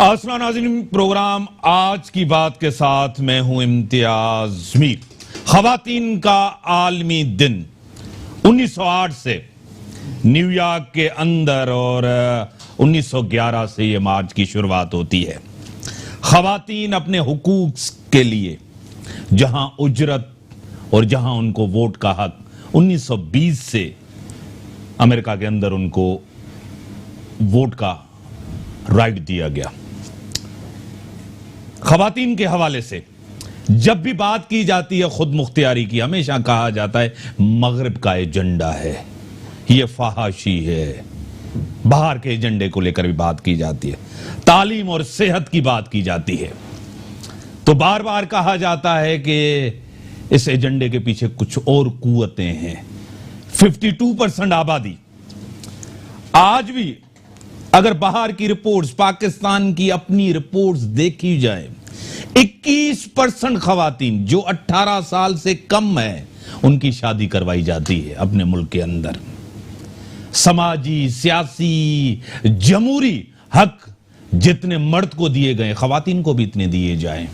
अस्सलाम नाज़रीन, प्रोग्राम आज की बात के साथ मैं हूं इम्तियाज मीर। खवातीन का आलमी दिन 1908 से न्यूयॉर्क के अंदर और 1911 से ये मार्च की शुरुआत होती है। खवातीन अपने हुकूक के लिए जहां उजरत और जहां उनको वोट का हक 1920 से अमेरिका के अंदर उनको वोट का राइट दिया गया। खवातीन के हवाले से जब भी बात की जाती है खुद मुख्तियारी की, हमेशा कहा जाता है मगरिब का एजेंडा है, यह फहाशी है। बाहर के एजेंडे को लेकर भी बात की जाती है, तालीम और सेहत की बात की जाती है, तो बार बार कहा जाता है कि इस एजेंडे के पीछे कुछ और कुव्वतें हैं। 52% आबादी आज भी, अगर बाहर की रिपोर्ट्स, पाकिस्तान की अपनी रिपोर्ट्स देखी जाए, 21% खवातीन जो 18 साल से कम है उनकी शादी करवाई जाती है अपने मुल्क के अंदर। समाजी, सियासी, जमहूरी हक जितने मर्द को दिए गए, खवातीन को भी इतने दिए जाएं।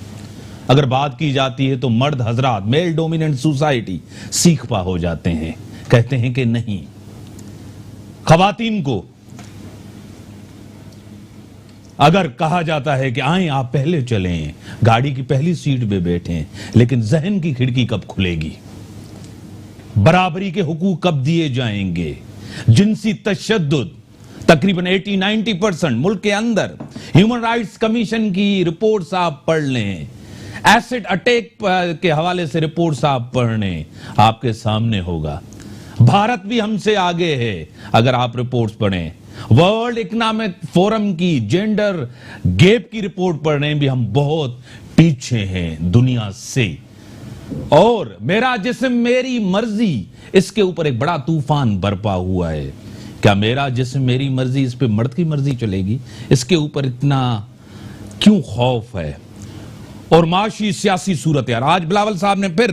अगर बात की जाती है तो मर्द हजरात, मेल डोमिनेंट सोसाइटी सीख पा हो जाते हैं, कहते हैं कि नहीं, खवातीन को अगर कहा जाता है कि आए आप पहले चलें, गाड़ी की पहली सीट पे बैठें, लेकिन जहन की खिड़की कब खुलेगी, बराबरी के हुकूक कब दिए जाएंगे, जिनसी तशद्दुद तकरीबन 80-90% मुल्क के अंदर, ह्यूमन राइट्स कमीशन की रिपोर्ट्स आप पढ़ लें, एसिड अटैक के हवाले से रिपोर्ट्स आप पढ़ लें, आपके सामने होगा। भारत भी हमसे आगे है अगर आप रिपोर्ट्स पढ़ें। वर्ल्ड इकोनॉमिक फोरम की जेंडर गैप की रिपोर्ट पढ़ने भी हम बहुत पीछे हैं दुनिया से। और मेरा जिस्म मेरी मर्जी, इसके ऊपर एक बड़ा तूफान बरपा हुआ है। क्या मेरा जिस्म मेरी मर्जी, इस पे मर्द की मर्जी चलेगी? इसके ऊपर इतना क्यों खौफ है? और माशी सियासी सूरत यार, आज बिलावल साहब ने फिर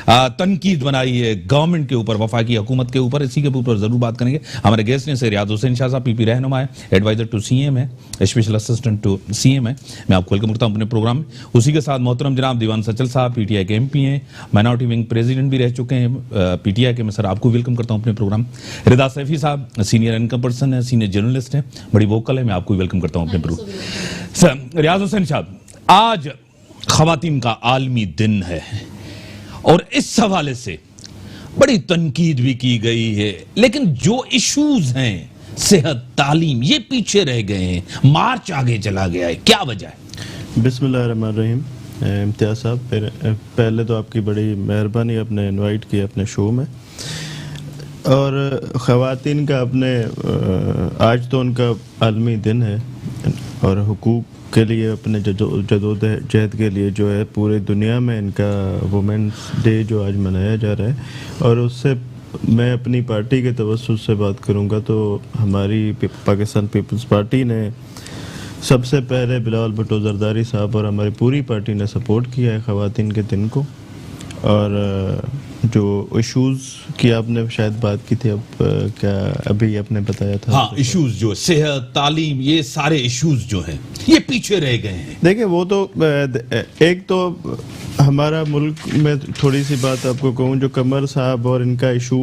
तनकीद बनाई है गवर्नमेंट के ऊपर, वफाकी हुकूमत के ऊपर। इसी के ऊपर जरूर बात करेंगे। हमारे गेस्ट ने से रियाज हुसैन शाह साहब, पीपी रहनुमा है, एडवाइजर टू सीएम है, स्पेशल असिस्टेंट टू सीएम है। मैं आपको वेलकम करता हूं अपने प्रोग्राम में। उसी के साथ मोहतरम जनाब दीवान सचल साहब, पीटीआई के एमपी हैं, माइनॉरिटी विंग प्रेसिडेंट भी रह चुके हैं पीटीआई के। मैं सर आपको वेलकम करता हूँ अपने प्रोग्राम। रिदा सैफी साहब सीनियर इनकम पर्सन है, सीनियर जर्नलिस्ट है, बड़ी वोकल है, मैं आपको वेलकम करता हूँ अपने प्रोग्राम। सर रियाज हुसैन साहब, आज खवातीन का आलमी दिन है और इस हवाले से बड़ी तनकीद भी की गई है, लेकिन जो इश्यूज हैं, सेहत, तालीम, ये पीछे रह गए हैं, मार्च आगे चला गया है, क्या वजह है? बिस्मिल्लाहिर्रहमानिर्रहीम। इम्तियाज साहब, पहले तो आपकी बड़ी मेहरबानी आपने इनवाइट किया अपने शो में। और ख़वातीन का अपने आज तो उनका आलमी दिन है और हुकूक के लिए अपने जदोजहद के लिए जो है पूरे दुनिया में इनका वुमेन्स डे जो आज मनाया जा रहा है। और उससे मैं अपनी पार्टी के तवज्जुह से बात करूंगा तो हमारी पाकिस्तान पीपल्स पार्टी ने सबसे पहले बिलावल भुट्टो जरदारी साहब और हमारी पूरी पार्टी ने सपोर्ट किया है ख़वातीन के दिन को। और जो इश्यूज की आपने शायद बात की थी, अब क्या अभी आपने बताया था? हाँ, इश्यूज जो सेहत, तालीम, ये सारे इश्यूज जो हैं ये पीछे रह गए हैं। देखिए, वो तो एक तो हमारा मुल्क में थोड़ी सी बात आपको कहूँ, जो कमर साहब और इनका इशू,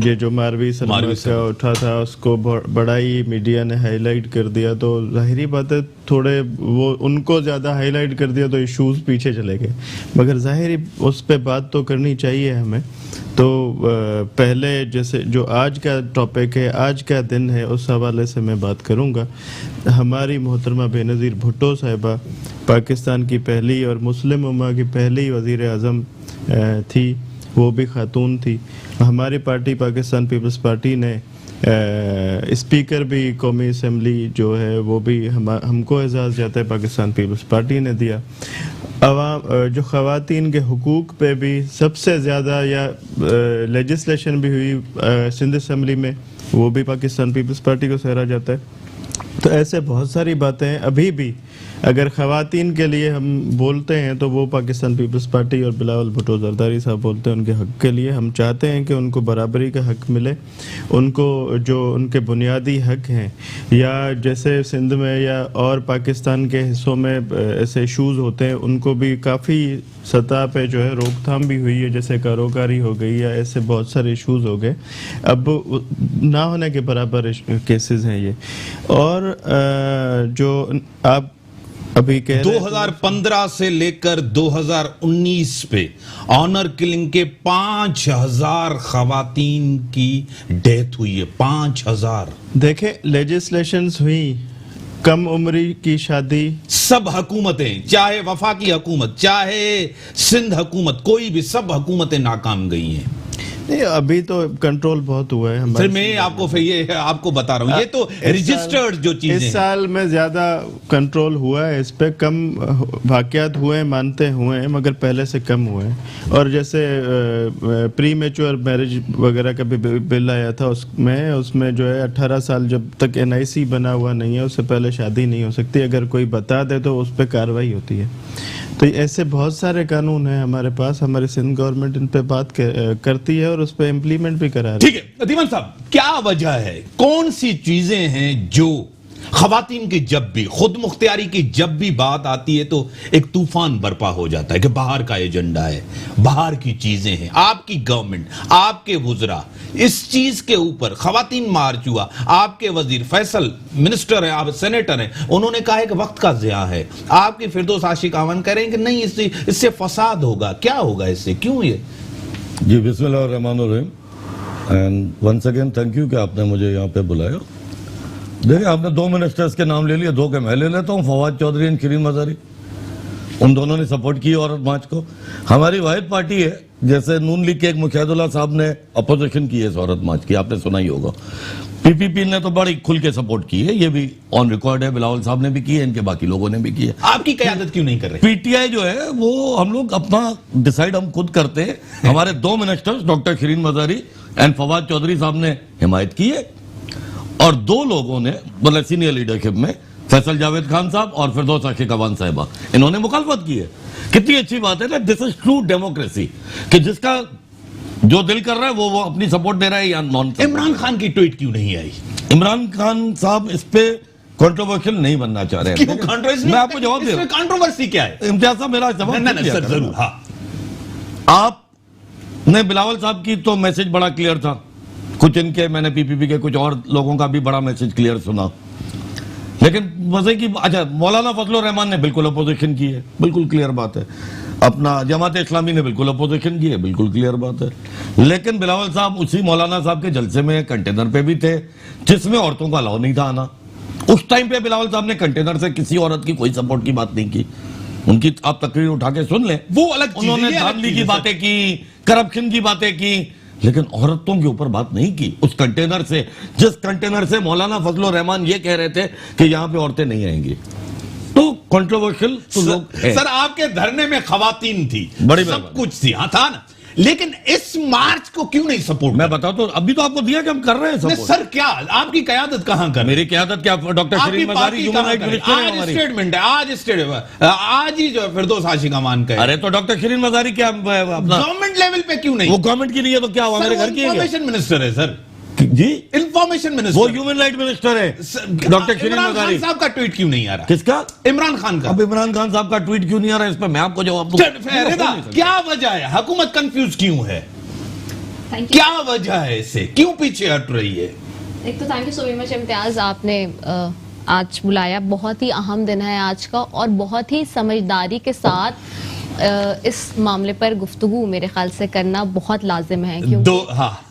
ये जो मारवी सलमान का उठा था, उसको बड़ा ही मीडिया ने हाईलाइट कर दिया। तो जाहिरी बात है, थोड़े वो उनको ज़्यादा हाईलाइट कर दिया तो इश्यूज पीछे चले गए, मगर जाहिर उस पर बात तो करनी चाहिए हमें। तो पहले जैसे जो आज का टॉपिक है, आज का दिन है, उस हवाले से मैं बात करूंगा। हमारी मोहतरमा बेनज़ीर भुट्टो साहिबा पाकिस्तान की पहली और मुस्लिम उम्मा की पहली वज़ीर आज़म थी, वो भी खातून थी। हमारी पार्टी पाकिस्तान पीपल्स पार्टी ने स्पीकर भी कौमी असम्बली जो है वो भी हमको एजाज़ जाता है पाकिस्तान पीपल्स पार्टी ने दिया। जो ख़वातीन के हुकूक पे भी सबसे ज़्यादा या लेजिस्लेशन भी हुई सिंध असम्बली में, वो भी पाकिस्तान पीपल्स पार्टी को सहरा जाता है। तो ऐसे बहुत सारी बातें हैं। अभी भी अगर ख़वातीन के लिए हम बोलते हैं तो वो पाकिस्तान पीपल्स पार्टी और बिलावल भुट्टो जरदारी साहब बोलते हैं उनके हक के लिए। हम चाहते हैं कि उनको बराबरी का हक मिले, उनको जो उनके बुनियादी हक हैं, या जैसे सिंध में या और पाकिस्तान के हिस्सों में ऐसे इशूज़ होते हैं, उनको भी काफ़ी सतह पे जो है रोकथाम भी हुई है, जैसे कारोकारी हो गई या ऐसे बहुत सारे इश्यूज हो गए। अब ना होने के बराबर केसेस हैं ये। और जो आप अभी कह 2015 से लेकर 2019 पे ऑनर किलिंग के 5000 खवातीन की डेथ हुई है। 5000। देखें, लेजिस्लेशंस हुई, कम उम्री की शादी, सब हुकूमतें, चाहे वफाकी हुकूमत, चाहे सिंध हुकूमत, कोई भी, सब हुकूमतें नाकाम गई हैं। नहीं, अभी तो कंट्रोल बहुत हुआ है फिर मैं आपको फिर ये आपको बता रहा हूँ, ये तो रजिस्टर्ड जो चीजें इस साल में ज्यादा कंट्रोल हुआ है, इस पे कम वाकयात हुए हैं, मानते हुए हैं, मगर पहले से कम हुए हैं। और जैसे प्री मैच्योर मैरिज वगैरह का भी बिल आया था, उसमें जो है 18 साल जब तक NIC बना हुआ नहीं है उससे पहले शादी नहीं हो सकती। अगर कोई बता दे तो उस पर कार्रवाई होती है। तो ऐसे बहुत सारे कानून हैं हमारे पास, हमारी सिंध गवर्नमेंट इन पे बात करती है और उस पे इम्प्लीमेंट भी करा रही है। ठीक है दीवान साहब, क्या वजह है, कौन सी चीजें हैं जो खवातीन की जब भी खुद मुख्तियारी की जब भी बात आती है तो एक तूफान बर्पा हो जाता है कि बाहर का एजेंडा है, बाहर की चीजें हैं। आपकी गवर्नमेंट, आपके वुजरा इस चीज के ऊपर, खवातीन मार्च हुआ, आपके वजीर फैसल मिनिस्टर है, आप सेनेटर हैं, उन्होंने कहा है कि वक्त का ज़िया है। आपके फिरदौस आशिक आवन करें कि नहीं, इससे फसाद होगा, क्या होगा इससे, क्यों ये? जी बिस्मिल्लाह रहमान रहीम and once again thank you कि आपने मुझे यहाँ पे बुलाया। देखिए, आपने 2 मिनिस्टर्स के नाम ले लिए, 2 के मैं ले लेता हूँ, फवाद चौधरी और शिरीन मज़ारी। उन दोनों ने सपोर्ट की औरत मार्च को। हमारी वाहिद पार्टी है, जैसे नून लीग के एक मुखियादुल्ला साहब ने अपोजिशन की है इस औरत मार्च की, आपने सुना ही होगा। PPP ने तो बड़ी खुल के सपोर्ट की है, ये भी ऑन रिकॉर्ड है, बिलावल साहब ने भी की है, इनके बाकी लोगों ने भी की है। आपकी क़यादत क्यों नहीं कर रहे? PTI जो है वो हम लोग अपना डिसाइड हम खुद करते हैं। हमारे 2 ministers doctor Shireen Mazari and Fawad Chaudhry साहब ने हिमायत की है, और 2 लोगों ने मतलब सीनियर लीडरशिप में फैसल जावेद खान साहब और फिरदौस आशिक अवान साहिबा, इन्होंने मुखालफत की है। कितनी अच्छी बात है ना, दिस इज ट्रू डेमोक्रेसी, कि जिसका जो दिल कर रहा है वो अपनी सपोर्ट दे रहा है या नॉन। इमरान खान की ट्वीट क्यों नहीं आई? इमरान खान साहब इस पे कंट्रोवर्शियल नहीं बनना चाह रहे हैं। मैं आपको जवाब दे रहा हूं, कंट्रोवर्सी क्या है? इम्तियाज साहब मेरा जवाब सर जरूर। हाँ, आपने बिलावल साहब की तो मैसेज बड़ा क्लियर था, कुछ इनके, मैंने PPP के कुछ और लोगों का भी बड़ा मैसेज क्लियर सुना, लेकिन मजे की अच्छा, मौलाना फजलुर रहमान ने बिल्कुल अपोजिशन की है, बिल्कुल क्लियर बात है। अपना जमात इस्लामी ने बिल्कुल अपोजिशन की है, बिल्कुल क्लियर बात है। लेकिन बिलावल साहब उसी मौलाना साहब के जलसे में कंटेनर पे भी थे, जिसमें औरतों का अलाउ नहीं था आना। उस टाइम पे बिलावल साहब ने कंटेनर से किसी औरत की कोई सपोर्ट की बात नहीं की। उनकी आप तकरीर उठा के सुन लें, वो अलग चीज़ है, उन्होंने धांधली की बातें की, करप्शन की बातें की, लेकिन औरतों के ऊपर बात नहीं की। उस कंटेनर से, जिस कंटेनर से मौलाना फजलुर रहमान ये कह रहे थे कि यहाँ पे औरतें नहीं आएंगी, तो कंट्रोवर्शियल तो लोग हैं। सर आपके धरने में खवातीन थी, बड़ी सब कुछ थी, हाँ था ना, लेकिन इस मार्च को क्यों नहीं सपोर्ट? मैं बताता हूँ, अभी तो आपको दिया कि हम कर रहे हैं सपोर्ट। सर क्या आपकी क़यादत कहां कर? मेरी क़यादत क्या, doctor Shireen Mazari human right minister है हमारी। स्टेटमेंट है आज, आज ही जो फिरदौस आशिक अमान का है। अरे तो डॉक्टर शिरीन मज़ारी क्या अपना गवर्नमेंट लेवल पे क्यों नहीं? वो गवर्नमेंट की नहीं है तो क्या हुआ, मेरे घर की है? इंफॉर्मेशन मिनिस्टर है सर जी, इंफॉर्मेशन मिनिस्टर, वो ह्यूमन राइट मिनिस्टर है डॉक्टर शिरीन मज़ारी। साहब का ट्वीट क्यों नहीं आ रहा? किसका? इमरान खान का। अब इमरान खान साहब का ट्वीट क्यों नहीं आ रहा है, इस पर मैं आपको जवाब दूंगा। क्या वजह है? हुकूमत कंफ्यूज क्यों है? क्या वजह है इससे, क्यों पीछे हट रही है? एक तो thank you so much Imtiaz, आपने आज बुलाया, बहुत ही अहम दिन है आज का, और बहुत ही समझदारी के साथ इस मामले पर गुफ्तगू मेरे ख्याल से करना बहुत लाजिम है, क्योंकि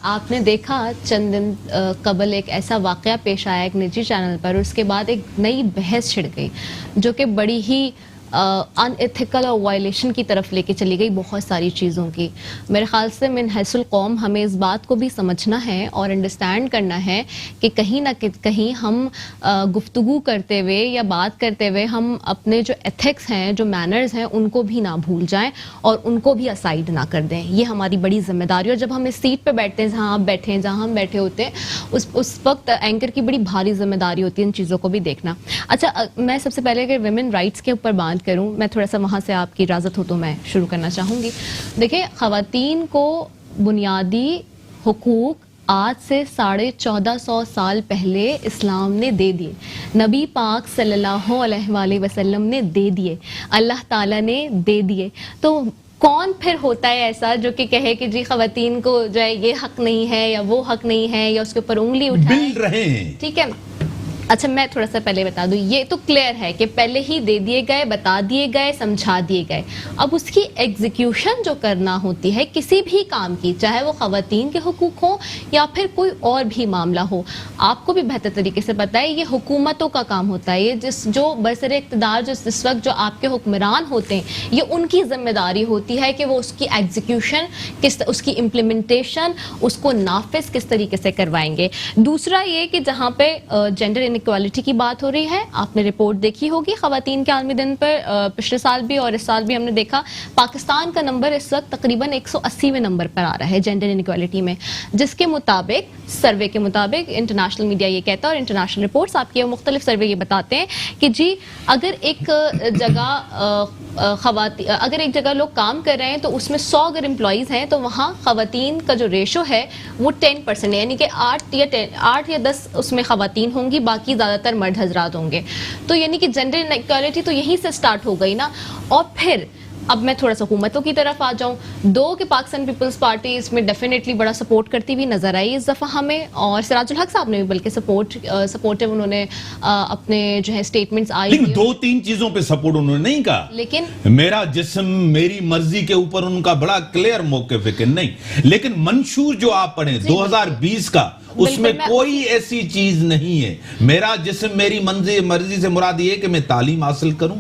आपने देखा चंद दिन कबल एक ऐसा वाकया पेश आया एक निजी चैनल पर, और उसके बाद एक नई बहस छिड़ गई जो कि बड़ी ही अनएथिकल और वायलेशन की तरफ लेके चली गई बहुत सारी चीज़ों की। मेरे ख्याल से मिन हैसुल कौम हमें इस बात को भी समझना है और अंडरस्टैंड करना है कि कहीं ना कहीं हम गुफ्तगू करते हुए या बात करते हुए हम अपने जो एथिक्स हैं, जो मैनर्स हैं, उनको भी ना भूल जाएं और उनको भी असाइड ना कर दें। ये हमारी बड़ी जिम्मेदारी है। और जब हम इस सीट पे बैठते हैं जहाँ आप बैठे हैं, जहाँ हम बैठे होते हैं, उस वक्त एंकर की बड़ी भारी जिम्मेदारी होती है इन चीज़ों को भी देखना। अच्छा, मैं सबसे पहले अगर विमेन राइट्स के ऊपर बात करूँ, मैं थोड़ा सा वहाँ से आपकी इजाज़त हो तो मैं शुरू करना चाहूँगी। देखिए, ख़वातीन को बुनियादी हुकूक आज से 1450 साल पहले इस्लाम ने दे दिए, नबी पाक सल्लल्लाहु अलैहि वसल्लम ने दे दिए, अल्लाह ताला ने दे दिए। तो कौन फिर होता है ऐसा जो कि कहे कि जी ख़वातीन को जो है ये हक नहीं है या वो हक नहीं है या उसके ऊपर उंगली उठाए? मिल रहे हैं। ठीक है, अच्छा मैं थोड़ा सा पहले बता दूं, ये तो क्लियर है कि पहले ही दे दिए गए, बता दिए गए, समझा दिए गए। अब उसकी एग्जीक्यूशन जो करना होती है किसी भी काम की, चाहे वो ख़वातीन के हुकूक हो या फिर कोई और भी मामला हो, आपको भी बेहतर तरीके से पता है ये हुकूमतों का काम होता है। ये जो बरसर इक़्तिदार जो इस वक्त जो आपके हुक्मरान होते हैं, ये उनकी जिम्मेदारी होती है कि वो उसकी एग्जीक्यूशन उसकी इम्प्लीमेंटेशन, उसको नाफिज किस तरीके से करवाएंगे। दूसरा ये कि जहाँ पे जेंडर इक्वालिटी की बात हो रही है, आपने रिपोर्ट देखी होगी ख़वातीन के आलमी दिन पर, पिछले साल भी और इस साल भी हमने देखा पाकिस्तान का नंबर इस वक्त तकरीबन 180वें नंबर पर आ रहा है जेंडर इनइक्वालिटी में, जिसके मुताबिक, सर्वे के मुताबिक, इंटरनेशनल मीडिया ये कहता है और इंटरनेशनल रिपोर्ट्स आपके मुख्तलिफ सर्वे ये बताते हैं कि जी अगर एक जगह लोग काम कर रहे हैं तो उसमें 100 अगर एम्प्लॉइज हैं तो वहाँ ख़वातीन का जो रेशो है वो 10% है, यानी कि 8 या 10 उसमें ख़वातीन होंगी, बाकी ज्यादातर मर्द हजरात होंगे। तो यानी कि जेंडर इनइक्वालिटी तो यहीं से स्टार्ट हो गई ना। और फिर अब मैं थोड़ा सा हुकूमतों की तरफ आ जाऊं, कि पाकिस्तान पीपल्स पार्टी इसमें डेफिनेटली बड़ा सपोर्ट करती हुई नजर आई इस दफा हमें, और सिराजुल हक साहब ने भी बल्कि सपोर्टिव उन्होंने अपने जो है स्टेटमेंट्स आई। लेकिन 2-3 चीजों पे सपोर्ट उन्होंने नहीं कहा। लेकिन मेरा जिस्म मेरी मर्जी के ऊपर उनका बड़ा क्लियर मौक़िफ़ है कि नहीं, लेकिन मंशूर जो आप पढ़े 2020 का, उसमें कोई ऐसी चीज नहीं है मेरा जिस्म मेरी मर्जी से मुराद ये कि मैं तालीम हासिल करूं,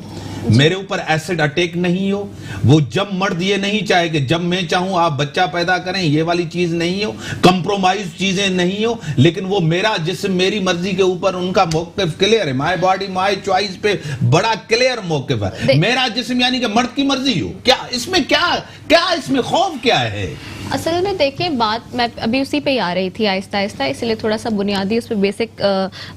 मेरे ऊपर एसिड अटैक नहीं हो, वो जब मर्द ये नहीं चाहे कि जब मैं चाहूं आप बच्चा पैदा करें, ये वाली चीज नहीं हो, कंप्रोमाइज चीजें नहीं हो, लेकिन वो मेरा जिस्म मेरी मर्जी के ऊपर उनका मौक़िफ़ क्लियर है। माय बॉडी माय चॉइस पे बड़ा क्लियर मौक़िफ़ है। मेरा जिस्म यानी कि मर्द की मर्जी हो, क्या इसमें क्या इसमें खौफ क्या है? असल में देखें, बात मैं अभी उसी पे ही आ रही थी आहिस्ता आहिस्ता, इसलिए थोड़ा सा बुनियादी उस पर बेसिक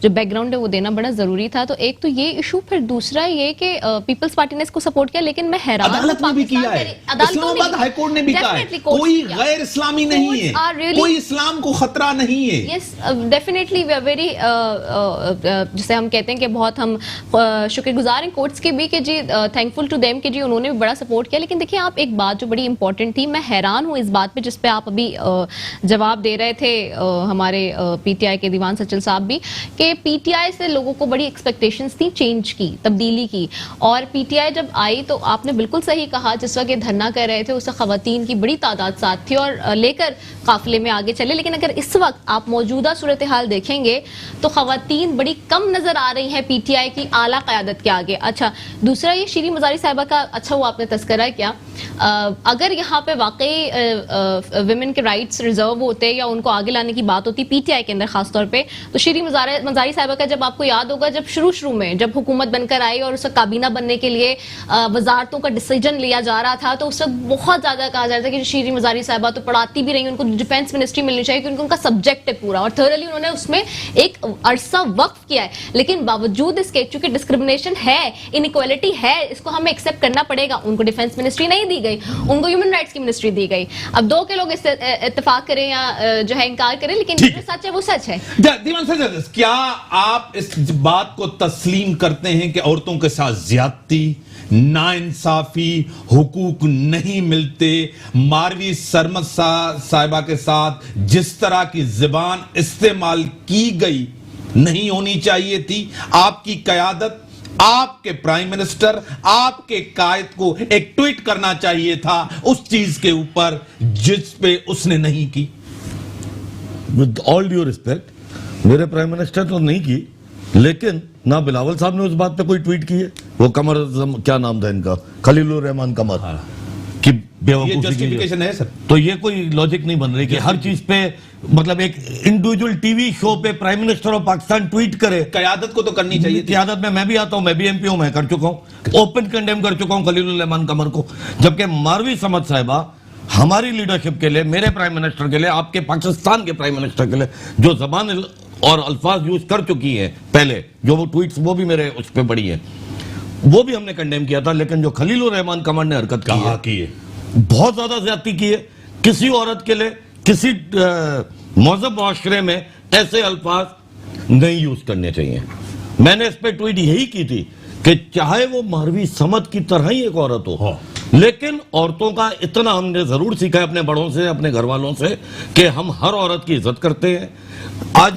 जो बैकग्राउंड है वो देना बड़ा जरूरी था। तो एक तो ये इशू, फिर दूसरा ये कि पीपल्स पार्टी ने इसको सपोर्ट किया, लेकिन मैं हैरान, अदालत ने भी किया है, इस्लामाबाद हाई कोर्ट ने भी कहा है कोई गैर इस्लामी नहीं है, कोई इस्लाम को खतरा नहीं है। Yes, definitely we are very, जिसे हम कहते हैं कि बहुत हम शुक्रगुजार हैं कोर्ट्स के भी कि जी, थैंकफुल टू देम कि जी उन्होंने भी बड़ा सपोर्ट किया। लेकिन देखिए, आप एक बात जो बड़ी इंपॉर्टेंट थी, मैं हैरान हूँ इस बात पे जिस पे आप अभी जवाब दे रहे थे हमारे पीटीआई के दीवान सचल साहब भी, कि पीटीआई से लोगों को बड़ी एक्सपेक्टेशंस थी चेंज की, तब्दीली की, और पीटीआई जब आई तो आपने बिल्कुल सही कहा, जिस वक्त ये धरना कर रहे थे उससे ख़वातीन की बड़ी तादाद साथ थी और लेकर काफिले में आगे चले। लेकिन अगर इस वक्त आप मौजूदा सूरत हाल देखेंगे तो ख़वातीन बड़ी कम नजर आ रही हैं पीटीआई की आला क़यादत के आगे। अच्छा, दूसरा ये शीरी मज़ारी साहिबा का अच्छा वो आपने तस्करा किया, अगर यहाँ पे वाकई विमेन के राइट्स रिजर्व होते या उनको आगे लाने की बात होती पीटीआई के अंदर खासतौर पे, तो शीरी मज़ारी साहिबा का जब आपको याद होगा, जब शुरू में जब हुकूमत बनकर आई और उसका काबीना बनने के लिए वजारतों का डिसीजन लिया जा रहा था, तो उस वक्त बहुत ज्यादा कहा जा रहा था कि शीरी मज़ारी साहिबा तो पढ़ाती भी रही, उनको डिफेंस मिनिस्ट्री मिलनी चाहिए क्योंकि उनका सब्जेक्ट है पूरा, और थॉरली उन्होंने उसमें एक अरसा वक्फ किया है। लेकिन बावजूद इसके, चूंकि डिस्क्रिमिनेशन है, इनइक्वालिटी है, इसको हमें एक्सेप्ट करना पड़ेगा। उनको डिफेंस मिनिस्ट्री नहीं दी गई, उनको ह्यूमन राइट्स की मिनिस्ट्री दी गई। अब दो के लोग इससे इत्तेफाक करें या जो है इंकार करें, लेकिन जो सच है वो सच है। दीवान सर, क्या आप इस बात को तस्लीम करते हैं कि औरतों के साथ ज्यादती, नाइंसाफी, हुकूक नहीं मिलते? मारवी सरमद साहिबा के साथ जिस तरह की ज़बान इस्तेमाल की गई नहीं होनी चाहिए थी। आपकी क़यादत, आपके प्राइम मिनिस्टर, आपके कायद को एक ट्वीट करना चाहिए था उस चीज के ऊपर जिस पे उसने नहीं की। विद ऑल ड्यू रिस्पेक्ट, मेरे प्राइम मिनिस्टर तो नहीं की, लेकिन ना बिलावल साहब ने उस बात पे कोई ट्वीट की है, वो कमर, क्या नाम था इनका, खलीलुर रहमान कमर, कि ये बेवकूफी की है। जस्टिफिकेशन है सर? तो ये कोई लॉजिक नहीं बन रही कि हर चीज पे, मतलब एक इंडिविजुअल टीवी शो पे prime minister of Pakistan tweet करे। कयादत को तो करनी चाहिए थी। क्यादत में मैं भी आता हूं, मैं भी एमपी हूं, मैं कर चुका हूं, ओपन कंडेम कर चुका हूं खलीलुर रहमान कमर को। जबकि मारवी समद साहिबा हमारी लीडरशिप के लिए, मेरे प्राइम मिनिस्टर के लिए, आपके पाकिस्तान के प्राइम मिनिस्टर के लिए जो जबान और अल्फाज यूज कर चुकी है पहले, जो वो ट्वीट्स वो भी मेरे उस पर पड़ी है, वो भी हमने कंडेम किया था। लेकिन जो खलीलुर रहमान कमर ने हरकत की है, बहुत ज्यादा ज्यादती की है। किसी औरत के लिए, किसी मौजूद माशरे में ऐसे अल्फाज नहीं यूज करने चाहिए। मैंने इस पे ट्वीट यही की थी कि चाहे वो मारवी समद की तरह ही एक औरत हो, लेकिन औरतों का इतना हमने जरूर सीखा है अपने बड़ों से, अपने घर वालों से, कि हम हर औरत की इज्जत करते हैं। आज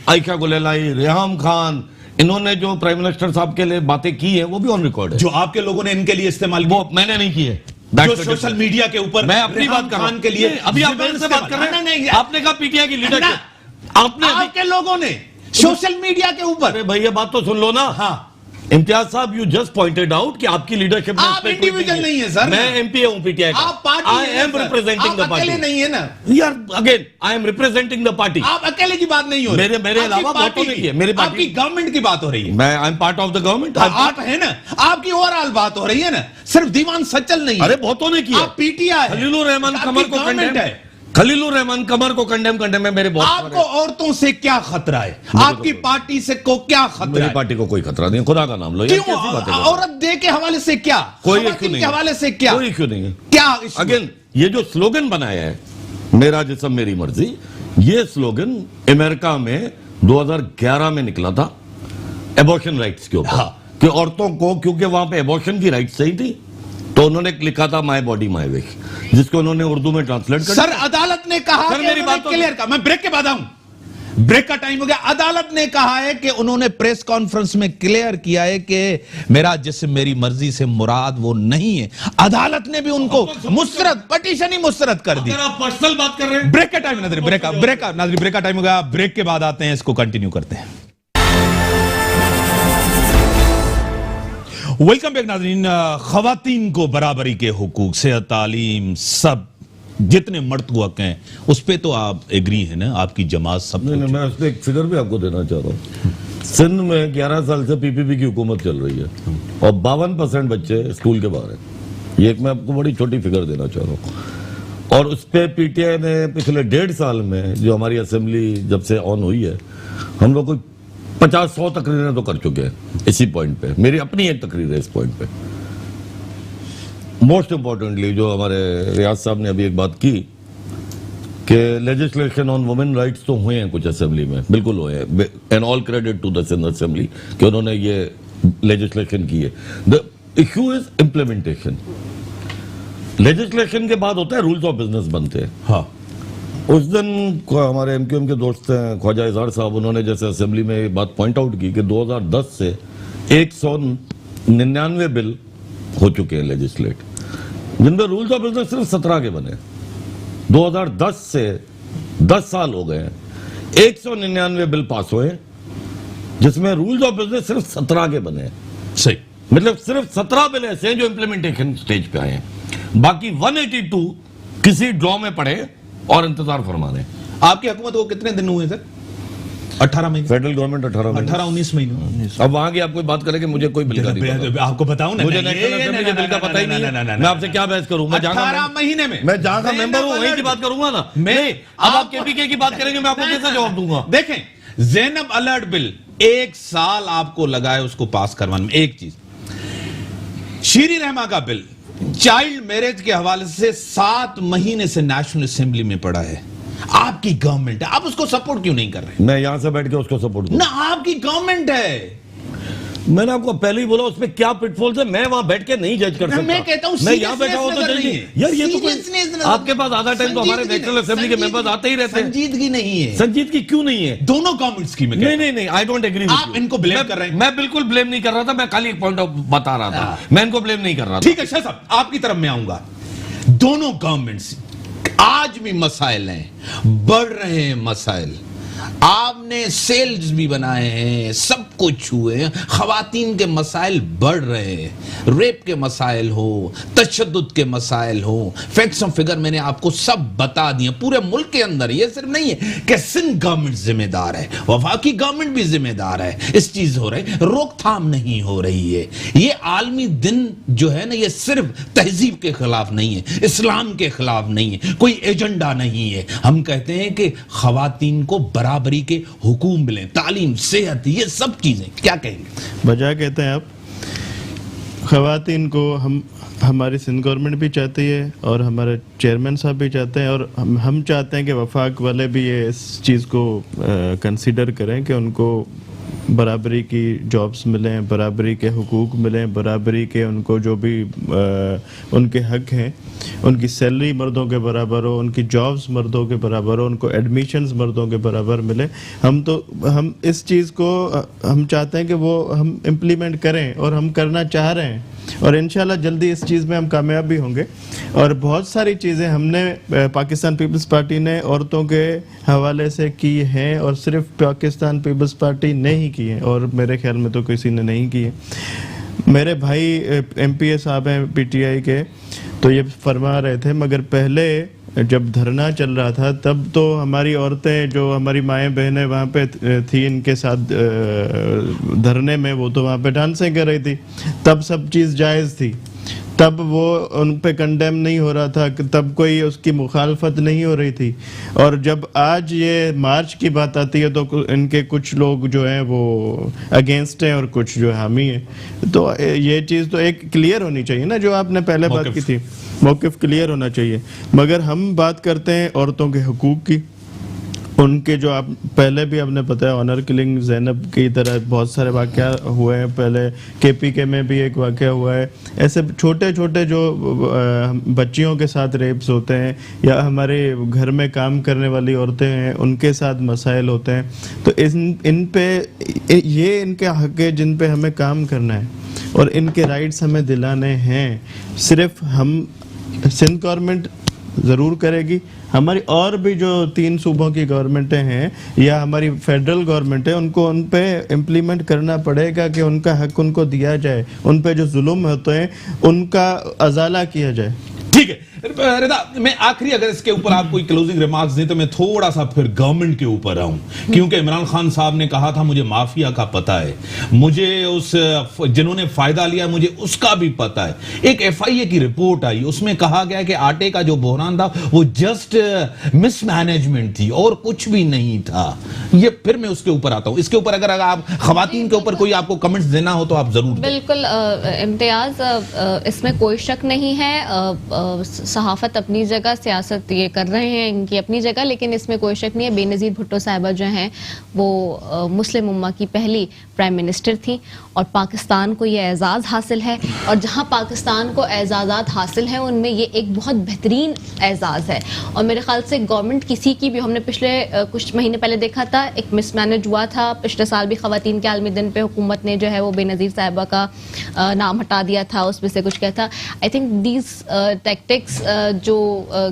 आयशा गुलेलाई, रेहाम खान, इन्होंने जो प्राइम मिनिस्टर साहब के लिए बातें की है वो भी ऑन रिकॉर्ड है। जो आपके लोगों ने इनके लिए इस्तेमाल वो मैंने नहीं की है, जो सोशल मीडिया के ऊपर मैं अपनी बात कर रहा हूं के लिए। अभी आप मेरे से बात कर रहे हैं, आपने कहा पीटीआई की लीडरशिप, आपके लोगों ने सोशल मीडिया के ऊपर। अरे भैया बात तो सुन लो ना। हाँ, इम्तियाज साहब, यू जस्ट पॉइंटेड आउट कि आपकी लीडरशिप में आप इंडिविजुअल नहीं है सर, मैं एमपी हूं पीटीआई का, आप party I am representing the party. अकेले नहीं है ना यार, again I am representing the party. आप अकेले की बात नहीं हो रही, मेरे अलावा बहुतों ने की है, मेरी पार्टी, आपकी गवर्नमेंट की बात हो रही है। मैं I am part of the government. आप है ना, आपकी ओवरऑल बात हो रही है ना, सिर्फ दीवान सचल नहीं है। अरे बहुतों ने किया। आप पीटीआई है, खलीलुर रहमान आपकी कमर को गवर्नमेंट कंडेम है। खलीलुर रहमान कमर को कंडेम करने में मेरे बहुत आपको औरतों से क्या खतरा है? आपकी पार्टी से को क्या खतरा मेरी है? पार्टी को कोई खतरा नहीं है, खुदा का नाम लो। यार, कैसी बातें कर रहे हो? औरत दे के हवाले से क्या, कोई खवातीन इश्यू नहीं के हवाले से क्या, कोई इश्यू नहीं है। क्या issue? अगेन ये जो स्लोगन बनाया है, मेरा जिस्म मेरी मर्जी, ये स्लोगन अमेरिका में 2011 में निकला था एबॉर्शन राइट्स के ऊपर। हाँ। कि औरतों को, क्योंकि वहां पे एबॉर्शन की राइट्स सही थी, तो उन्होंने लिखा था माय बॉडी माय विश, जिसको उन्होंने उर्दू में ट्रांसलेट कर सर अदालत ने कहा सर, कि मेरी उन्होंने बात तो- क्लियर कहा, मैं ब्रेक के बाद आऊं, ब्रेक का टाइम हो गया। अदालत ने कहा है कि उन्होंने प्रेस कॉन्फ्रेंस में क्लियर किया है कि मेरा जिस्म मेरी मर्जी से मुराद वो नहीं है। अदालत ने भी उनको मुस्तरद, पटिशन ही मुस्तरद कर दी। अगर आप पर्सनल बात कर रहे हैं, ब्रेक का टाइम नाज़रीन, ब्रेक का टाइम हो गया, ब्रेक के बाद आते हैं, इसको कंटिन्यू करते हैं। वेलकम बैक नाज़रीन। खवातीन को बराबरी के हुकूक, सेहत, तालीम, सब जितने मर्द को हक हैं, उस पे तो आप एग्री है ना, आपकी जमात सब नहीं, कुछ। मैं उस पर एक फिगर भी आपको देना चाह रहा हूँ। सिंध में 11 साल से पीपीपी की हुकूमत चल रही है और 52% बच्चे स्कूल के बाहर हैं। ये एक मैं आपको बड़ी छोटी फिगर देना चाह रहा हूँ। और उस पर पीटीआई ने पिछले 1.5 साल में, जो हमारी असेंबली जब से ऑन हुई है, हम लोग कोई 50-100 तकरीरें तो कर चुके हैं इसी पॉइंट पे। मेरी अपनी एक तकरीर है इस पॉइंट पे। मोस्ट इंपॉर्टेंटली जो हमारे रियाज साहब ने अभी एक बात की कि लेजिस्लेशन ऑन वुमेन राइट्स तो हुए हैं कुछ असेंबली में, बिल्कुल हुए हैं, and all credit to the Sindh assembly कि उन्होंने ये लेजिस्लेशन की है। The issue is implementation. Legislation के बाद होता है रूल्स ऑफ बिजनेस बनते हैं। हाँ, उस दिन हमारे एमक्यूएम के दोस्त हैं ख्वाजा इजहार साहब, उन्होंने जैसे असेंबली में ये बात पॉइंट आउट की कि 2010 से 199 बिल हो चुके हैं लेजिस्लेट, जिनमें रूल्स ऑफ बिजनेस सिर्फ 17 के बने। 2010 से 10 साल हो गए हैं, 199 बिल पास हुए, जिसमें रूल्स ऑफ बिजनेस सिर्फ 17 के बने हैं। सही, मतलब सिर्फ 17 बिल ऐसे हैं जो इंप्लीमेंटेशन स्टेज पे आए हैं। बाकी 182 किसी ड्रॉ में पड़े और इंतजार फरमाने। आपकी हुकूमत को कितने दिन हुए सर? 18 महीने। फेडरल गवर्नमेंट 18-19 महीने। अब वहां की आप कोई बात करें कि मुझे कोई बिल का नहीं पता। आपको बताऊं ना, मुझे नेशनल असेंबली के बिल का पता ही नहीं है। मैं आपसे क्या बहस करूं? मैं 18 महीने में मैं जहां का मेंबर हूं वहीं की बात करूंगा ना। मैं अब आप केपीके की बात करेंगे, मैं आपको कैसे जवाब दूंगा? देखें, ज़ैनब अलर्ट बिल 1 साल आपको लगा है उसको पास करवाने में। एक चीज, शीरी रहमा का बिल चाइल्ड मैरिज के हवाले से 7 महीने से नेशनल असेंबली में पड़ा है। आपकी गवर्नमेंट है, आप उसको सपोर्ट क्यों नहीं कर रहे? मैं यहां से बैठ के उसको सपोर्ट करूं? ना, आपकी गवर्नमेंट है। मैंने आपको पहले ही बोला उसमें क्या पिटफॉल्स है, मैं वहां बैठ के नहीं जज कर सकता। मैं कहता हूं मैं यहां बैठा हूं तो seriousness जज नजर नहीं। नहीं है। यार ये तो Seriousness कोई, नजर आपके पास आधा टाइम तो हमारे नेशनल असेंबली के मेंबर्स आते ही रहते हैं। संजीदगी नहीं है, संजीदगी क्यों नहीं है? दोनों गवर्नमेंट्स की। नहीं, आई डोंट एग्री। आप इनको blame कर रहे हैं। मैं बिल्कुल ब्लेम नहीं कर रहा था, मैं खाली एक पॉइंट ऑफ बता रहा था। मैं इनको ब्लेम नहीं कर रहा था। ठीक है शाह साहब, आपकी तरफ मैं आऊंगा। दोनों गवर्नमेंट्स आज भी मसाइल हैं, बढ़ रहे हैं मसाइल। आपने सेल्स भी बनाए हैं, सब कुछ हुए हैं, खवातीन के मसाइल बढ़ रहे हैं, रेप के मसाइल हो, तशद्दुद के मसाइल हो, फैक्ट्स और फिगर मैंने आपको सब बता दिए पूरे मुल्क के अंदर। ये सिर्फ नहीं है कि सिंध गवर्नमेंट जिम्मेदार है, वफाकी गवर्नमेंट भी जिम्मेदार है, इस चीज हो रही, रोकथाम नहीं हो रही है। ये आलमी दिन जो है ना, ये सिर्फ तहजीब के खिलाफ नहीं है, इस्लाम के खिलाफ नहीं है, कोई एजेंडा नहीं है। हम कहते हैं कि खवातीन को बराबरी के हुकूम मिले, तालीम, सेहत, ये सब चीजें। क्या कहेंगे? वजह कहते हैं आप, खवातीन को हमारी सिंध गवर्नमेंट भी चाहती है और हमारे चेयरमैन साहब भी चाहते हैं, और हम चाहते हैं कि वफाक वाले भी ये इस चीज़ को कंसीडर करें कि उनको बराबरी की जॉब्स मिलें, बराबरी के हुकूक मिलें, बराबरी के उनको जो भी उनके हक हैं, उनकी सैलरी मर्दों के बराबर हो, उनकी जॉब्स मर्दों के बराबर हो, उनको एडमिशन्स मर्दों के बराबर मिले। हम इस चीज़ को हम चाहते हैं कि वो हम इम्प्लीमेंट करें, और हम करना चाह रहे हैं, और इंशाल्लाह जल्दी इस चीज़ में हम कामयाब भी होंगे। और बहुत सारी चीज़ें हमने पाकिस्तान पीपल्स पार्टी ने औरतों के हवाले से की हैं, और सिर्फ पाकिस्तान पीपल्स पार्टी ने ही की है, और मेरे ख्याल में तो किसी ने नहीं की है। मेरे भाई एमपीए साहब हैं पीटीआई के, तो ये फरमा रहे थे, मगर पहले जब धरना चल रहा था तब तो हमारी औरतें, जो हमारी माएँ बहनें वहाँ पे थी इनके साथ धरने में, वो तो वहाँ पे डांसें कर रही थी, तब सब चीज़ जायज़ थी, तब वो उन पे कंडेम नहीं हो रहा था, तब कोई उसकी मुखालफत नहीं हो रही थी। और जब आज ये मार्च की बात आती है तो इनके कुछ लोग जो हैं वो अगेंस्ट हैं और कुछ जो हामी हैं। तो ये चीज़ तो एक क्लियर होनी चाहिए ना, जो आपने पहले बात की थी, मौक़िफ़ क्लियर होना चाहिए। मगर हम बात करते हैं औरतों के हुकूक की, उनके जो आप पहले भी आपने बताया, ऑनर किलिंग ज़ैनब की तरह बहुत सारे वाक़या हुए हैं, पहले केपीके में भी एक वाक़या हुआ है, ऐसे छोटे छोटे जो बच्चियों के साथ रेप्स होते हैं, या हमारे घर में काम करने वाली औरतें हैं उनके साथ मसाइल होते हैं। तो इन पे ये इनके हक़ है जिन पे हमें काम करना है, और इनके राइट्स हमें दिलाने हैं। सिर्फ हम, सिंध गवर्नमेंट ज़रूर करेगी, हमारी और भी जो 3 सूबों की गवर्नमेंटें हैं या हमारी फेडरल गवर्नमेंट है, उनको उन पे इम्प्लीमेंट करना पड़ेगा कि उनका हक उनको दिया जाए, उन पे जो जुल्म होते हैं उनका अजाला किया जाए। ठीक है रिदा, मैं आखिरी अगर इसके ऊपर आप कोई क्लोजिंग रिमार्क्स दें तो मैं थोड़ा सा फिर गवर्नमेंट के ऊपर आऊं, क्योंकि इमरान खान साहब ने कहा था मुझे माफिया का पता है, मुझे उस जिन्होंने फायदा लिया मुझे उसका भी पता है। एक एफआईए की रिपोर्ट आई, उसमें कहा गया कि आटे का जो बहरान था वो जस्ट मिसमैनेजमेंट थी और कुछ भी नहीं था। ये फिर मैं उसके ऊपर आता हूं। इसके ऊपर अगर आप खवातीन के ऊपर कोई आपको कमेंट्स देना हो तो आप जरूर दें। बिल्कुल इम्तियाज, इसमें कोई शक नहीं है, सहाफत अपनी जगह, सियासत ये कर रहे हैं इनकी अपनी जगह, लेकिन इसमें कोई शक नहीं है बेनज़ीर भुट्टो साहिबा जो हैं वो मुस्लिम उम्मा की पहली प्राइम मिनिस्टर थी, और पाकिस्तान को ये एजाज़ हासिल है, और जहां पाकिस्तान को एजाज़ात हासिल हैं उनमें ये एक बहुत बेहतरीन एजाज़ है। और मेरे ख्याल से गवर्नमेंट किसी की भी, हमने पिछले कुछ महीने पहले देखा था एक मिसमैनेज हुआ था, पिछले साल भी ख़वातीन के आलमी दिन पे हुकूमत ने जो है वो बेनज़ीर साहिबा का नाम हटा दिया था, उसमें से कुछ क्या था। आई थिंक दीज टैक्टिक्स जो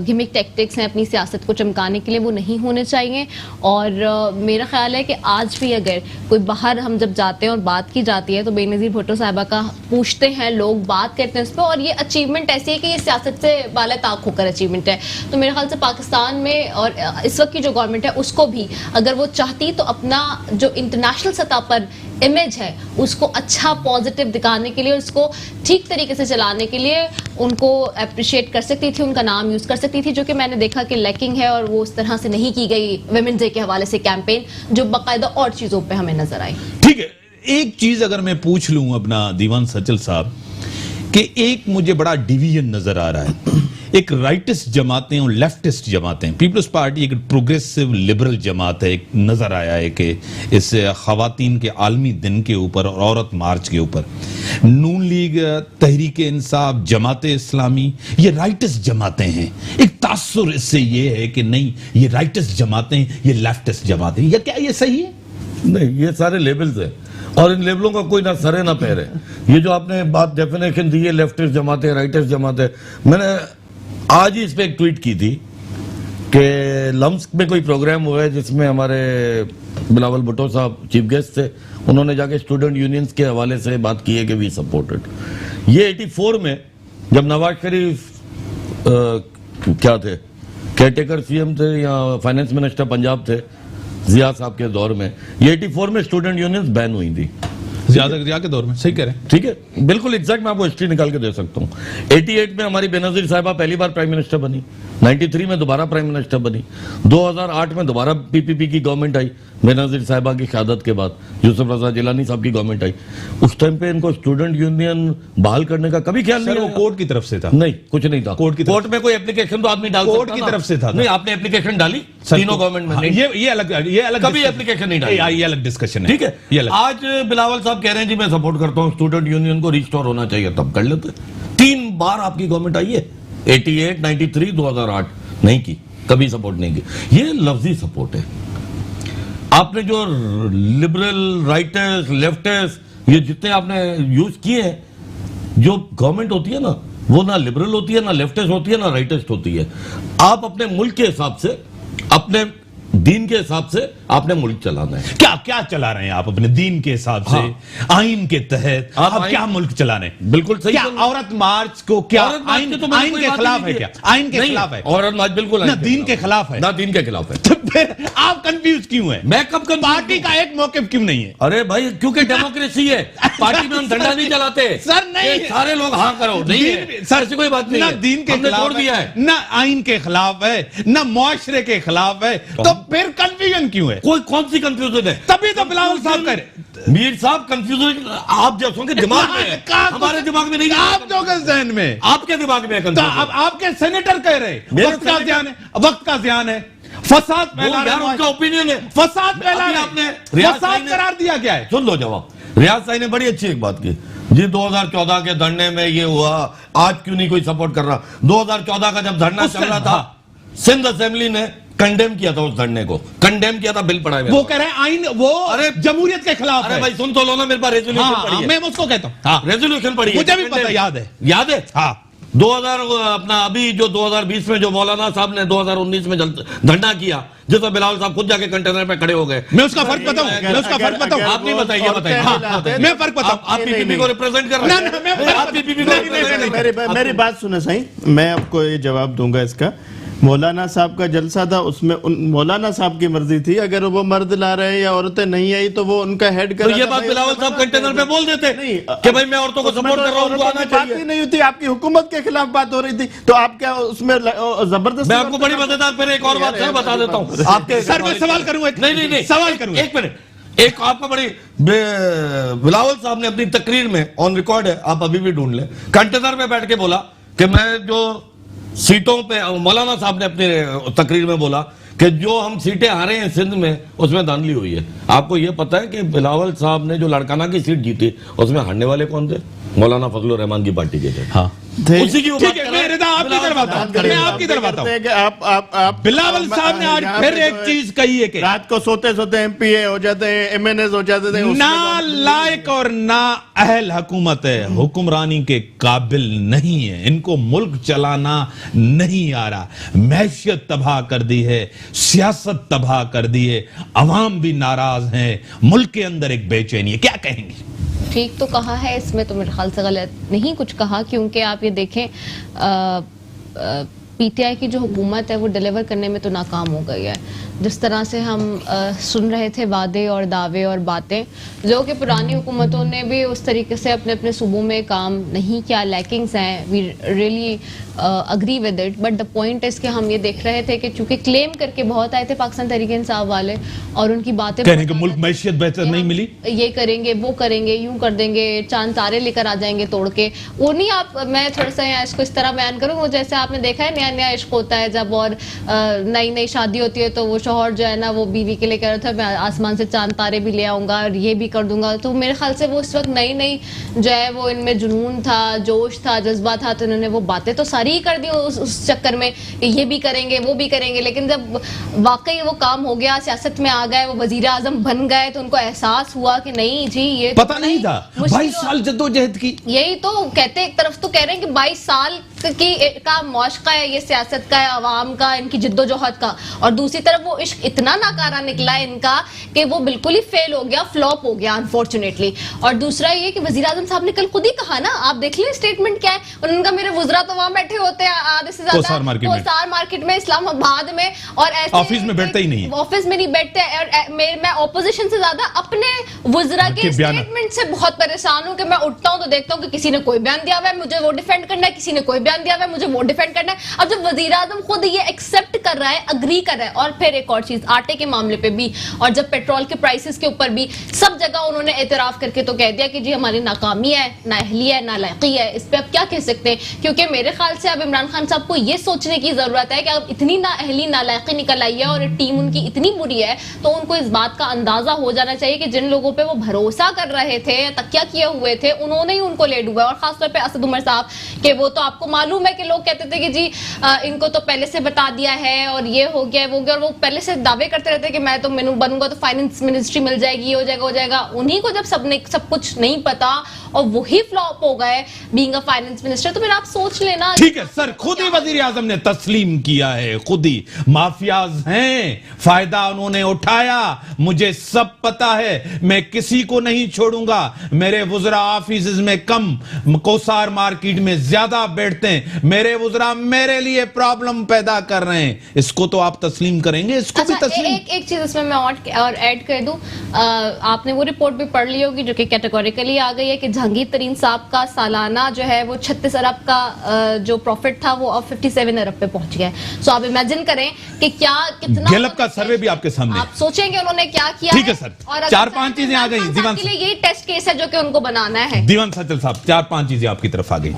गिमिक टैक्टिक्स हैं अपनी सियासत को चमकाने के लिए, वो नहीं होने चाहिए। और मेरा ख्याल है कि आज भी अगर कोई बाहर हम जब जाते हैं और बात की जाती है तो बेनज़ीर भुट्टो साहिबा का पूछते हैं लोग, बात करते हैं उस पर, और ये अचीवमेंट ऐसी है कि ये सियासत से बाला ताक होकर अचीवमेंट है। तो मेरे ख्याल से पाकिस्तान में और इस वक्त की जो गवर्नमेंट है उसको भी अगर वो चाहती तो अपना जो इंटरनेशनल सतह पर इमेज है उसको अच्छा पॉजिटिव दिखाने के लिए, उसको ठीक तरीके से चलाने के लिए उनको अप्रिशिएट कर सकती थी, उनका नाम यूज कर सकती थी, जो कि मैंने देखा कि लैकिंग है, और वो उस तरह से नहीं की गई वुमेन्स डे के हवाले से कैंपेन, जो बाकायदा और चीजों पे हमें नजर आई। ठीक है, एक चीज अगर मैं पूछ लूं अपना दीवान सचल साहब, कि एक मुझे बड़ा डिवीजन नजर आ रहा है, एक राइटिस्ट जमातें और लेफ्टिस्ट जमातें। पीपल्स पार्टी एक प्रोग्रेसिव लिबरल जमात है, एक नजर आया है कि इस खवातीन के आलमी दिन के ऊपर और औरत मार्च के ऊपर नून लीग, तहरीक इंसाफ, जमात इस्लामी, ये राइटिस्ट जमातें हैं। एक तासुर इससे ये है कि नहीं ये राइटिस्ट जमातें, ये लेफ्टिस्ट जमातें, या क्या ये सही है? नहीं, ये सारे लेबल्स हैं और इन लेबलों का कोई ना सर है ना पैर है। ये जो आपने बात डेफिनेशन दी है लेफ्टिस्ट जमातें, राइटिस्ट जमातें, मैंने आज ही इस पर एक ट्वीट की थी कि लम्स में कोई प्रोग्राम हुआ है जिसमें हमारे बिलावल भुट्टो साहब चीफ गेस्ट थे, उन्होंने जाके स्टूडेंट यूनियंस के हवाले से बात की है कि वी सपोर्टेड। ये 84 में जब नवाज शरीफ क्या थे, केयरटेकर सीएम थे या फाइनेंस मिनिस्टर पंजाब थे जिया साहब के दौर में, ये 84 में स्टूडेंट यूनियंस बैन हुई थी। जिया के दौर में, सही कह रहे हैं। ठीक है, बिल्कुल एग्जैक्ट मैं आपको हिस्ट्री निकाल के दे सकता हूँ। 88 में हमारी बेनजीर साहिबा पहली बार प्राइम मिनिस्टर बनी, 93 में दोबारा प्राइम मिनिस्टर बनी, 2008 में दोबारा पीपीपी की गवर्नमेंट आई बेनजीर साहिबा की शहादत के बाद, यूसुफ रजा जिलानी साहब की गवर्नमेंट आई। उस टाइम पे इनको स्टूडेंट यूनियन बहाल करने का कभी ख्याल सर नहीं वो आया। कोर्ट की तरफ से था। नहीं, कुछ नहीं था। कोर्ट में कोई एप्लीकेशन तो आदमी डाल कोर्ट सकता की ना। तरफ से था। नहीं, आपने एप्लीकेशन डाली तीनों गवर्नमेंट में? हाँ, नहीं। ये अलग कभी एप्लीकेशन नहीं डाली। ये अलग डिस्कशन है। ठीक है, ये अलग। आज बिलावल साहब कह रहे हैं जी मैं सपोर्ट करता हूं स्टूडेंट यूनियन को रिस्टोर होना चाहिए, तब कर लेते। 3 बार आपकी गवर्नमेंट आई है, 88, 93, 2008, नहीं की, कभी सपोर्ट नहीं की। ये लफ्जी सपोर्ट है। आपने जो लिबरल, राइटर्स, लेफ्टिस्ट, ये जितने आपने यूज किए हैं, जो गवर्नमेंट होती है ना, वो ना लिबरल होती है, ना लेफ्टिस्ट होती है, ना राइटिस्ट होती है। आप अपने मुल्क के हिसाब से, अपने दीन के हिसाब से आपने मुल्क चलाना है। क्या क्या चला रहे हैं आप अपने दीन के हिसाब से? आइन के तहत आप क्या मुल्क चला रहे हैं? बिल्कुल सही। क्या औरत मार्च को क्या आइन तो आइन के खिलाफ है? क्या आइन के खिलाफ है? औरत मार्च बिल्कुल ना दीन के खिलाफ है, ना दीन के खिलाफ है। तो फिर आप कंफ्यूज क्यों हैं? मैं कब पार्टी का एक मौकिफ क्यों नहीं है? अरे भाई, क्योंकि डेमोक्रेसी है, पार्टी में हम झंडा नहीं चलाते सर, नहीं। कि सारे लोग हाँ करो, नहीं है सर, ऐसी कोई बात नहीं ना है। दीन के हमने खिलाफ छोड़ दिया है। ना आइन के खिलाफ है, ना मुआशरे के खिलाफ है, तो फिर कंफ्यूजन क्यों है? कोई कौन सी कंफ्यूजन है? तभी तो बिलावल साहब कह रहे। मीर साहब कंफ्यूजन आप जैसों के दिमाग में है, हमारे दिमाग में नहीं है। आप जो के जहन में, आपके दिमाग में है तो कंफ्यूजन। अब आपके सेनेटर कह रहे मेरे वक्त का सेनेटर- ज़ियान है, वक्त का ज़ियान है, फसाद फैला यार, रहे उनका हैं, ओपिनियन है। फसाद फैला अभी रहे आपने हैं, रियाज फसाद साहब ने- करार दिया गया है। सुन लो जवाब। रियाज साहब ने बड़ी अच्छी एक बात की जी, 2014 के धरने में ये हुआ, आज क्यों नहीं कोई सपोर्ट कर रहा? 2014 का जब धरना चल रहा था, सिंध असेंबली ने कंडेम किया था, उस धरने को कंडेम किया था, बिल पड़ा है। वो कह रहे हैं आइन, वो अरे जमहूरियत के खिलाफ अरे है। भाई सुन तो लो ना, मेरे पास रेजोल्यूशन हाँ, पड़ी है। मैं उसको कहता हूँ, हाँ, रेजोल्यूशन पड़ी है, मुझे भी पता, याद है। याद है। हाँ, 2000 अपना अभी जो 2020 में जो मौलाना साहब ने 2019 में धरना किया, जिसमें बिलावल साहब खुद जाके कंटेनर पे खड़े हो गए। मैं उसका फर्क बताऊं, मैं उसका फर्क बताऊं। आप नहीं बताइए, बताइए। हाँ, मैं फर्क बताऊं। आप पीपीपी को रिप्रेजेंट कर रहे हैं। ना, मैं आप पीपीपी को represent कर रहे हैं। मेरी बात सुने सही, मैं आपको ये जवाब दूंगा इसका। मौलाना साहब का जलसा था, उसमें मौलाना साहब की मर्जी थी, अगर वो मर्द ला रहे हैं या औरतें नहीं आई तो वो उनका हेड कर। तो ये बात बिलावल साहब कंटेनर पे बोल देते नहीं कि भाई मैं औरतों को सपोर्ट कर रहा हूँ, उनको आना बात ही चाहिए। नहीं होती, आपकी हुकूमत के खिलाफ बात हो रही थी, तो आप क्या उसमें जबरदस्त? मैं आपको बड़ी मजेदार फिर एक और बात सर बता देता हूँ आपके। सर, मैं सवाल करूंगा। नहीं, सवाल करूंगा। एक मिनट, एक आपका बड़ी बिलावल साहब ने अपनी तकरीर में, ऑन रिकॉर्ड है, आप अभी भी ढूंढ लें, कंटेनर में बैठ के बोला कि मैं जो सीटों पे, मौलाना साहब ने अपने तकरीर में बोला कि जो हम सीटें हारे हैं सिंध में, उसमें धांधली हुई है। आपको यह पता है कि बिलावल साहब ने जो लड़काना की सीट जीती, उसमें हारने वाले कौन थे? मौलाना फजलुर रहमान की पार्टी के थे। हाँ, उसी की ठीक है, मैं रिदा आपकी तरफ आता हूं, मैं आपकी तरफ आता हूं। आप बिलावल साहब ने आज फिर एक चीज कही है कि रात को सोते सोते एमपीए हो जाते हैं, एमएनएस हो जाते थे, ना लायक और ना अहल हुकूमत है, हुक्मरानी के काबिल नहीं है, इनको मुल्क चलाना नहीं आ रहा, मैशियत तबाह कर दी है, सियासत तबाह कर दी है, अवाम भी नाराज हैं, मुल्क के अंदर एक बेचैनी है। क्या कहेंगे? ठीक तो कहा है, इसमें तो मेरे ख्याल से गलत नहीं कुछ कहा, क्योंकि आप ये देखें पीटीआई की जो हुकूमत है वो डिलीवर करने में तो नाकाम हो गई है। जिस तरह से हम सुन रहे थे वादे और दावे और बातें, जो कि पुरानी हुकूमतों ने भी उस तरीके से अपने अपने सूबों में काम नहीं किया, लैकिंग्स हैं, we really agree with it, but the point is कि हम ये देख रहे थे कि चूंकि क्लेम करके बहुत आए थे पाकिस्तान तहरीक इंसाफ वाले, और उनकी बातें कहने कि मुल्क मैशियत बेहतर नहीं मिली, ये करेंगे, वो करेंगे, यूं कर देंगे, चांद तारे लेकर आ जाएंगे तोड़ के, वो नहीं। आप, मैं थोड़ा सा यहाँ इसको इस तरह बयान करूँ, वो जैसे आपने देखा है नया नया इश्क होता है जब, और नई नई शादी होती है तो वो शौहर जो है ना वो बीवी के लिए कह रहा था मैं आसमान से चांद तारे भी ले आऊंगा और ये भी कर दूंगा। तो मेरे ख्याल से वो इस वक्त नई नई जो है वो इनमें जुनून था, जोश था, जज्बा था, तो इन्होंने वो बातें तो सारी ही कर दी उस चक्कर में, ये भी करेंगे, वो भी करेंगे। लेकिन जब वाकई वो काम हो गया, सियासत में आ गए, वो वजीर आजम बन गए, तो उनको एहसास हुआ कि नहीं जी ये पता नहीं था, 22 साल जद्दोजहद की। यही तो कहते, एक तरफ तो कह रहे हैं कि 22 साल का मौशका है, ये सियासत का है, अवाम का, इनकी जिद्दोजहद का, और दूसरी तरफ वो इश्क इतना नाकारा निकला इनका कि वो बिल्कुल ही फेल हो गया, फ्लॉप हो गया अनफॉर्चुनेटली। और दूसरा ये कि वजीर आजम साहब ने कल खुद ही कहा ना, आप देख लें स्टेटमेंट क्या है उनका, मेरे वुजरा तो वहां बैठे होते हैं आधे से ज्यादा कोसार मार्केट में इस्लामाबाद में, और ऐसे ऑफिस में बैठते ही नहीं है, ऑफिस में नहीं बैठते। और मैं ऑपोजिशन से ज्यादा अपने वुजरा के स्टेटमेंट से बहुत परेशान हूं कि मैं उठता हूं तो देखता हूं कि किसी ने कोई बयान दिया हुआ है, मुझे वो डिफेंड करना है, किसी ने कोई बयान दिया हुआ है, मुझे वो डिफेंड करना है। अब जब वजीर आजम खुद ये एक्सेप्ट कर रहा है, अग्री कर रहा है, और फिर एक और चीज आटे के मामले पे भी, और जब पेट्रोल के प्राइसेस के ऊपर भी सब जगह उन्होंने एतराफ करके तो कह दिया कि जी हमारी नाकामी है, नाअहली है, नालायकी है। इस पे आप क्या कह सकते हैं? क्योंकि मेरे ख्याल से अब इमरान खान साहब को ये सोचने की जरूरत है कि अब इतनी नाअहली नालायकी निकल आई है और टीम उनकी इतनी बुरी है, तो उनको इस बात का अंदाजा हो जाना चाहिए कि जिन लोगों पे वो भरोसा कर रहे थे, तकिया किए हुए थे, उन्होंने ही उनको ले डूबा। और खासतौर पे असद उमर साहब के, वो तो आपको मालूम है कि लोग कहते थे कि जी इनको तो पहले से बता दिया है और ये हो गया वो गया, और वो पहले से दावे करते रहते कि मैं तो बनूंगा तो फाइनेंस मिनिस्ट्री मिल जाएगी, हो जाएगा। उन्हीं को जब सब कुछ नहीं पता और वही फ्लॉप हो गए बीइंग अ फाइनेंस मिनिस्टर, तो फिर आप सोच लेना। ठीक है सर, खुद ही वजीर आजम ने तस्लीम किया है, खुद ही माफियाज हैं, फायदा उन्होंने उठाया, मुझे सब पता है, मैं किसी को नहीं छोड़ूंगा। मेरे वुजरा ऑफिस में कम, कोसार मार्केट में ज्यादा बैठते हैं, मेरे वुजरा मेरे लिए प्रॉब्लम पैदा कर रहे हैं। इसको तो आप तस्लीम करेंगे, इसको भी तस्लीम। एक चीज इसमें मैं और ऐड कर दूं, आपने वो रिपोर्ट भी पढ़ ली होगी जो कि कैटेगोरिकली आ गई है कि जहांगीर तरीन साहब का सालाना जो है वो 36 अरब का जो प्रॉफिट था वो अब 57 अरब पे पहुंच गया है। सो आप इमेजिन करें कि कितना गैलप का सर्वे भी आपके सामने, आप सोचेंगे उन्होंने क्या किया। ठीक है सर, और 4-5 चीजें आ गई दीवान के लिए यही टेस्ट केस है जो कि उनको बनाना है। दीवान सचल साहब, 4-5 चीजें आपकी तरफ आ गई।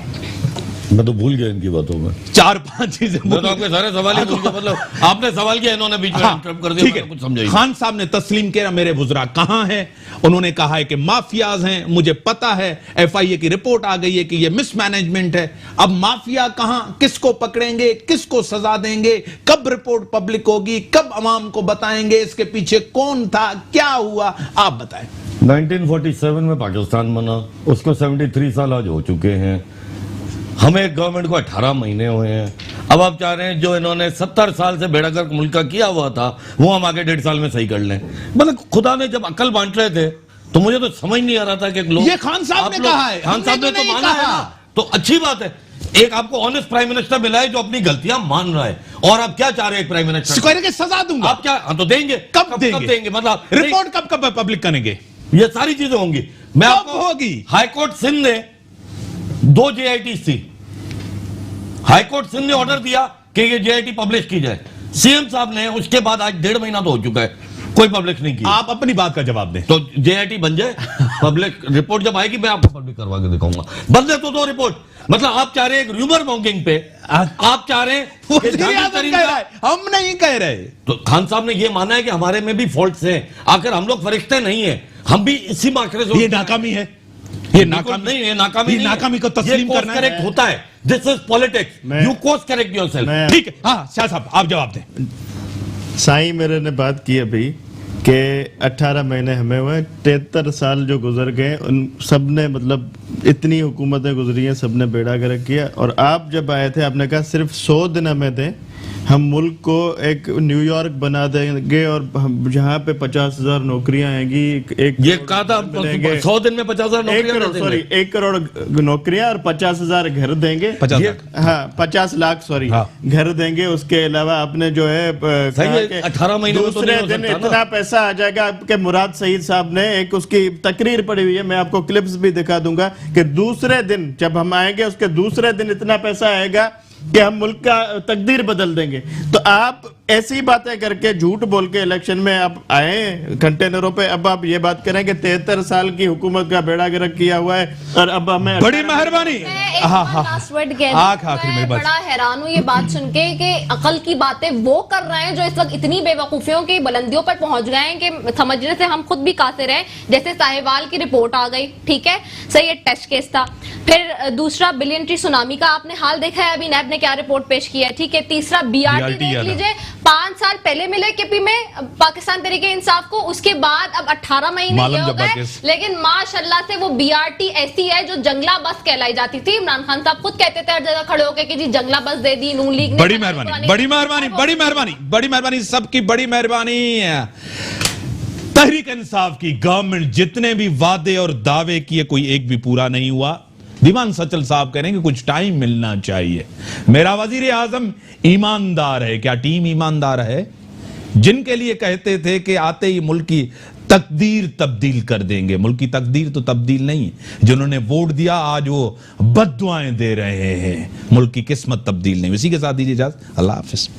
मैं तो भूल गया इनकी बातों में, 4-5 चीजें मैं तो आपके सारे सवाल ही भूल गया। मतलब आपने सवाल किया, इन्होंने बीच में इंटरप्ट कर दिया, ठीक है। कुछ समझा ही नहीं। खान साहब ने तस्लीम किया मेरे वुजरा कहां है, उन्होंने कहा है कि माफियाज हैं, मुझे पता है, FIA की रिपोर्ट आ गई है कि ये मिसमैनेजमेंट है। अब माफिया कहां, किसको पकड़ेंगे, किसको सजा देंगे, कब रिपोर्ट पब्लिक होगी, कब अवाम को बताएंगे, इसके पीछे कौन था, क्या हुआ, आप बताएं। 1947 में पाकिस्तान बना, उसको 73 साल आज हो चुके हैं, हमें गवर्नमेंट को 18 महीने हुए हैं। अब आप चाह रहे हैं जो इन्होंने 70 साल से बेड़ागर्क मुल्क का किया हुआ था वो हम आगे 1.5 साल में सही कर लें। मतलब खुदा ने जब अकल बांट रहे थे तो मुझे तो समझ नहीं आ रहा था कि लोग, ये खान साहब ने कहा है, खान साहब ने तो माना है ना, तो अच्छी बात है। एक आपको ऑनेस्ट प्राइम मिनिस्टर मिला है जो अपनी गलतियां मान रहा है। और आप क्या चाह रहे हैं प्राइम मिनिस्टर? सजा दूंगा। आप क्या, तो देंगे, कब देंगे? मतलब रिपोर्ट कब पब्लिक करेंगे? ये सारी चीजें होंगी। मैं आपको होगी। हाईकोर्ट सिंध ने 2 JIT हाईकोर्ट सिंध ने ऑर्डर दिया कि ये JIT पब्लिश की जाए। CM साहब ने उसके बाद आज 1.5 महीना तो हो चुका है, कोई पब्लिश नहीं की। आप अपनी बात का जवाब दें। तो JIT बन जाए, पब्लिक रिपोर्ट जब आएगी मैं आपको पब्लिक करवा के दिखाऊंगा। बदले तो 2 रिपोर्ट। मतलब आप चाह रहे हैं एक र्यूमर मॉन्गिंग पे, आप चाह रहे हैं कि हम नहीं कह रहे। तो खान साहब ने ये माना है कि हमारे में भी फॉल्ट्स हैं। आखिर हम लोग फरिश्ते नहीं है, हम भी इसी माकरे से। ये नाकामी है, ये नाकामी नहीं है, नाकामी नहीं, नाकामी को तस्लीम करना करेक्ट होता है। This is politics, you course correct yourself. ठीक है, हाँ शाह साहब आप जवाब दें। साईं मेरे ने बात की अभी कि 18 महीने हमें हुए, 73 साल जो गुजर गए, उन सब ने मतलब इतनी हुकूमतें गुजरी हैं, सब ने बेड़ा गर्क किया। और आप जब आए थे आपने कहा सिर्फ 100 दिन हमें थे, हम मुल्क को एक न्यूयॉर्क बना देंगे और जहाँ पे 50,000 नौकरियां आएंगी। ये कहा था 100 दिन में 50,000 नौकरियां, 1 करोड़ नौकरियां और 50,000 घर देंगे। 50 लाख सॉरी घर देंगे। उसके अलावा आपने जो है 18 महीने दूसरे दिन इतना पैसा आ जाएगा। आपके मुराद सईद साहब ने एक उसकी तकरीर पड़ी हुई है, मैं आपको क्लिप्स भी दिखा दूंगा कि दूसरे दिन जब हम आएंगे उसके दूसरे दिन इतना पैसा आएगा कि हम मुल्क का तकदीर बदल देंगे। तो आप ऐसी बातें करके झूठ बोल के इलेक्शन में आप आए कंटेनरों पे, अब आप ये बात करें कि 73 साल की हुकूमत का बेड़ा गर्क किया हुआ है और अब हमें बड़ी मेहरबानी। बड़ा हैरान हूँ ये बात सुन के कि अकल की बातें वो कर रहे हैं जो इस वक्त इतनी बेवकूफियों की बुलंदियों पर पहुंच गए हैं कि समझने से हम खुद भी कासिर हैं। जैसे साहिवाल की रिपोर्ट आ गई, ठीक है सही, ये टेस्ट केस था। फिर दूसरा बिलियन ट्री सुनामी का आपने हाल देखा है, अभी नैब ने क्या रिपोर्ट पेश किया है, ठीक है। तीसरा BRT देख लीजिए, 5 साल पहले मिले केपी में पाकिस्तान तरीके इंसाफ को, उसके बाद अब 18 महीने मालूम ये हो जब्बा गए, केस। लेकिन माशाल्लाह से वो बीआरटी ऐसी है जो जंगला बस कहलाई जाती थी। इमरान खान साहब खुद कहते थे हर जगह खड़े होकर कि जी जंगला बस दे दी नून लीग ने। बड़ी मेहरबानी, बड़ी मेहरबानी, बड़ी मेहरबानी, बड़ी मेहरबानी, सबकी बड़ी मेहरबानी। तहरीक इंसाफ की गवर्नमेंट जितने भी वादे और दावे किए कोई एक भी पूरा नहीं हुआ। दीवान सचल साहब कह रहे हैं कि कुछ टाइम मिलना चाहिए। मेरा वजीर आजम ईमानदार है, क्या टीम ईमानदार है? जिनके लिए कहते थे कि आते ही मुल्क की तकदीर तब्दील कर देंगे, मुल्क की तकदीर तो तब्दील नहीं, जिन्होंने वोट दिया आज वो बद्दुआएं दे रहे हैं, मुल्क की किस्मत तब्दील नहीं। इसी के साथ दीजिए इजाजत, अल्लाह हाफिज।